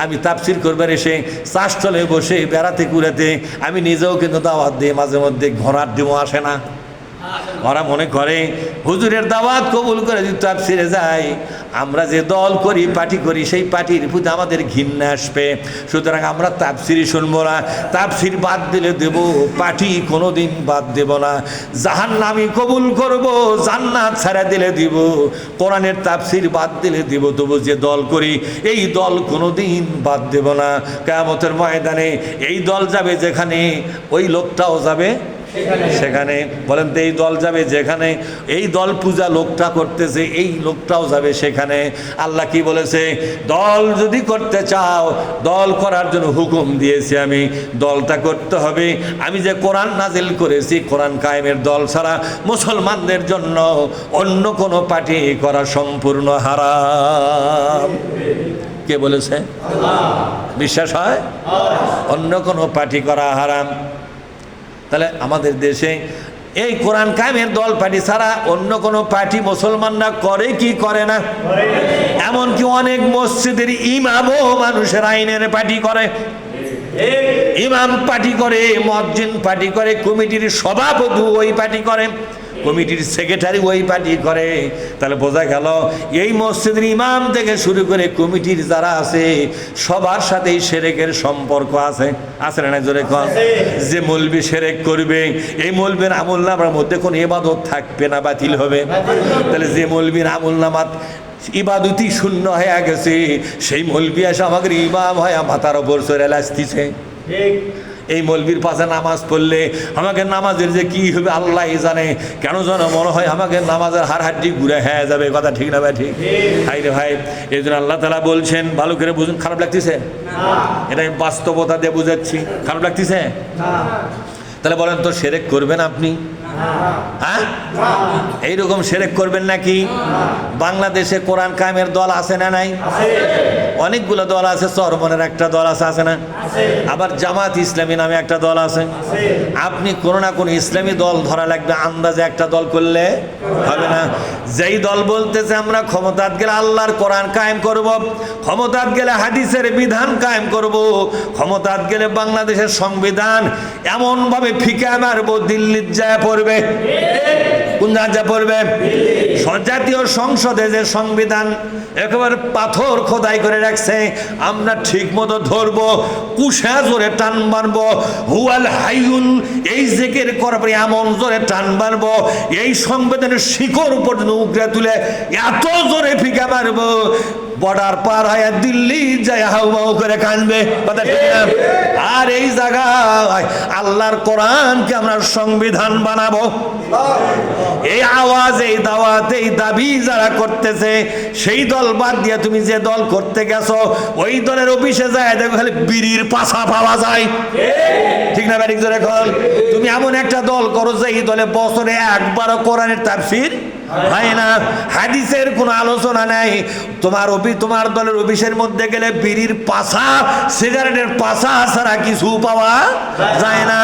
আমি তাফসির করবার এসে চাষতলে বসে বেড়াতে কুড়াতে আমি নিজেও কিন্তু দাওয়াত দিই, মাঝে মধ্যে ঘোরার ডিমও আসে না। ওরা মনে করে হুজুরের দাওয়াত কবুল করে যদি তাফসিরে যায়, আমরা যে দল করি পার্টি করি সেই পার্টির প্রতি আমাদের ঘৃণা আসবে, সুতরাং আমরা তাফসিরই শুনবো না। তাফসির বাদ দিলে দেব, পার্টি কোনো দিন বাদ দেব না। জাহান্নামি কবুল করব, জান্নাত ছাড়া দিলে দিব, কোরআনের তাফসির বাদ দিলে দিব, তবু যে দল করি এই দল কোনো দিন বাদ দেব না। কিয়ামতের ময়দানে এই দল যাবে যেখানে, ওই লোকটাও যাবে সেখানে। বলেন তো এই দল যাবে যেখানে, এই দল পূজা লোকটা করতেছে এই লোকটাও যাবে সেখানে। আল্লাহ কি বলেছে? দল যদি করতে চাও, দল করার জন্য হুকুম দিয়েছি আমি, দলটা করতে হবে আমি যে কোরআন নাজিল করেছি কোরআন কায়েমের দল ছাড়া মুসলমানদের জন্য অন্য কোনো পার্টি করা সম্পূর্ণ হারাম। কে বলেছে? বিশ্বাস হয়? অন্য কোনো পার্টি করা হারাম। তাহলে আমাদের দেশে এই কোরআন কায়েমের দল পার্টি ছাড়া অন্য কোনো পার্টি মুসলমানরা করে কি করে না? এমনকি অনেক মসজিদের ইমামও মানুষের আইনের পার্টি করে, ইমাম পার্টি করে, মুয়াজ্জিন পার্টি করে, কমিটির সভাপতি ওই পার্টি করে, কমিটির সেক্রেটারি ওই পার্টি করে। তাহলে বোঝা গেল এই মসজিদের ইমাম থেকে শুরু করে কমিটির যারা আছে সবার সাথেই শিরকের সম্পর্ক আছে। আছে না? জোরে কন। যে মৌলবি শিরক করবে এই মৌলবির আমলনামার মধ্যে কোনো ইবাদত থাকবে না, বাতিল হবে। তাহলে যে মৌলবির আমলনামাত ইবাদতই শূন্য হয়ে গেছে সেই মৌলবি এসে আমাদের ইমাম হয় মাথার ওপর চড়ে আসতেছে। এই মৌলবীর পাশে নামাজ পড়লে আমাকে নামাজের যে কি হবে আল্লাহ জানে, কেন যেন মনে হয় আমাকে নামাজের হাড়হাড্ডি ঘুরে হয়ে যাবে। কথা ঠিক না ভাই? ঠিক। হাই রে ভাই, এই জন্য আল্লাহ তাআলা বলছেন, ভালো করে বুঝুন। খারাপ লাগতেছে? এটা আমি বাস্তবতা দিয়ে বুঝাচ্ছি। খারাপ লাগতেছে? তাহলে বলেন তো শিরক করবেন আপনি? হ্যাঁ, এইরকম শিরক করবেন নাকি? বাংলাদেশে কোরআন কায়েমের দল আছে না নাই? অনেকগুলো দল আছে। চরমনের একটা দল আছে, আছে না? আবার জামাত ইসলামী নামে একটা দল আছে। আপনি কোনো না কোনো ইসলামী দল ধরা লাগবে, আন্দাজে একটা দল করলে হবে না। যেই দল বলতেছে আমরা ক্ষমতাত গেলে আল্লাহর কোরআন কায়েম করব, ক্ষমতাত গেলে হাদিসের বিধান কায়েম করব, ক্ষমতাত গেলে বাংলাদেশের সংবিধান এমনভাবে ফিকে মারবো দিল্লির যায় পড়বে। কোন রাজ্যে পড়বে? জাতীয় সংসদে যে সংবিধান একেবারে পাথর খোদাই করে রাখছে, আমরা ঠিক মতো ধরবো, কুশা জোরে টান মারবো, হুয়াল হাইউল এই জিকির করবে এমন জোরে টান মারবো, এই সংবিধানের শিকড় পর্যন্ত উগরে তুলে এত জোরে ফিকা মারবো বর্ডার পার হয়ে দিল্লি যায় হাউমাউ করে কাঁদবে। কথা ঠিক না? আর এই জায়গায় আল্লাহর কোরআনকে আমরা সংবিধান বানাবো। এই আওয়াজ, এই দাওয়াত, এই দাবি যারা করতেছে সেই দল বাদ দিয়ে তুমি যে দল করতে গেছো ওই দলের অফিসে যায় দেখো খালি বিড়ির পাছা পাওয়া যায়। ঠিক না ভাই? জোরে এখন তুমি এমন একটা দল করো যে এই দলে বছরে একবারও কোরআনের তাফসীর হয় না, হাদিসের কোনো আলোচনা নাই। তোমার দলের অফিসের মধ্যে গেলে বিড়ির পাছা, সিগারেটের পাছা ছাড়া কিছু পাওয়া যায় না।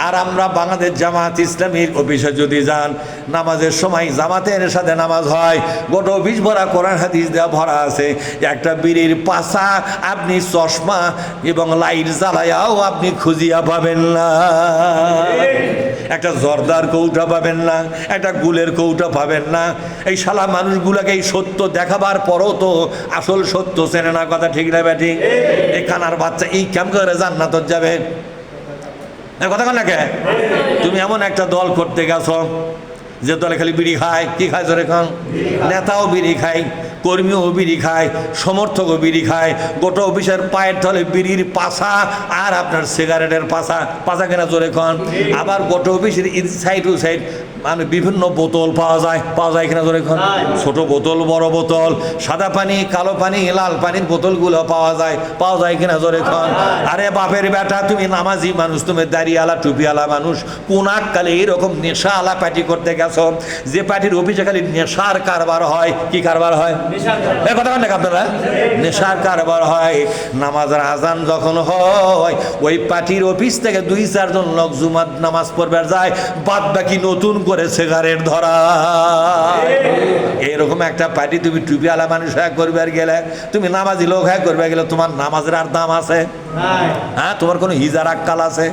আর আমরা বাংলাদেশ জামাত ইসলামীর অফিসে যদি যান, নামাজের সময় জামাতের সাথে নামাজ হয়, গোটা অফিস ভরা কোরআন হাদিস দেওয়া ভরা আছে। একটা বিড়ির পাছা আপনি চশমা এবং লাইট জ্বালায়াও আপনি খুঁজিয়া পাবেন না, একটা জর্দার কৌটা পাবেন না, একটা গুলের কৌটা পাবেন না। এই শালা মানুষগুলোকে এই সত্য দেখাবার পরও তো আসল সত্য চেনে না। কথা ঠিক না ব্যাটি? এই কানার বাচ্চা এই কেমন করে জান্নাত যাবে? কথা কন না কে? তুমি এমন একটা দল করতে গেছো যে দলে খালি বিড়ি খায়। কি খায় জোরে খান? নেতাও বিড়ি খায়, কর্মীও বিড়ি খায়, সমর্থকও বিড়ি খায়, গোটা অফিসের পায়ের তলে বিড়ির পাছা আর আপনার সিগারেটের পাছা, পাছা কেনা জোরে খান। আবার গোটা অফিসের সাইড টু সাইড মানে বিভিন্ন বোতল পাওয়া যায় কিনা জোরে খান? ছোট বোতল, বড় বোতল, সাদা পানি, কালো পানি, লাল পানির বোতলগুলো পাওয়া যায় কিনা জোরে খান? আরে বাপের বেটা, তুমি নামাজি মানুষ, তুমি দাড়িওয়ালা টুপিওয়ালা মানুষ, কোন কালে এইরকম নেশা আলা পার্টি করতে গেছো যে পার্টির অফিসে খালি নেশার কারবার হয়। কি কারবার হয়? এই কথা বলেন আপনারা, নেশার কারবার হয়। নামাজের আজান যখন হয় ওই পার্টির অফিস থেকে 2-4 জন লোক জুমার নামাজ পড়বে যায়, বাদ বাকি নতুন করে সিগারেট ধরা। এরকম একটা পার্টি তুমি টুপিওয়ালা মানুষ হ্যাঁ করবে আর গেলে, তুমি নামাজি লোক হ্যাঁ করবে গেলে, তোমার নামাজের আর দাম আছে? হ্যাঁ, তোমার কোনো হিজার আক্কাল আছে?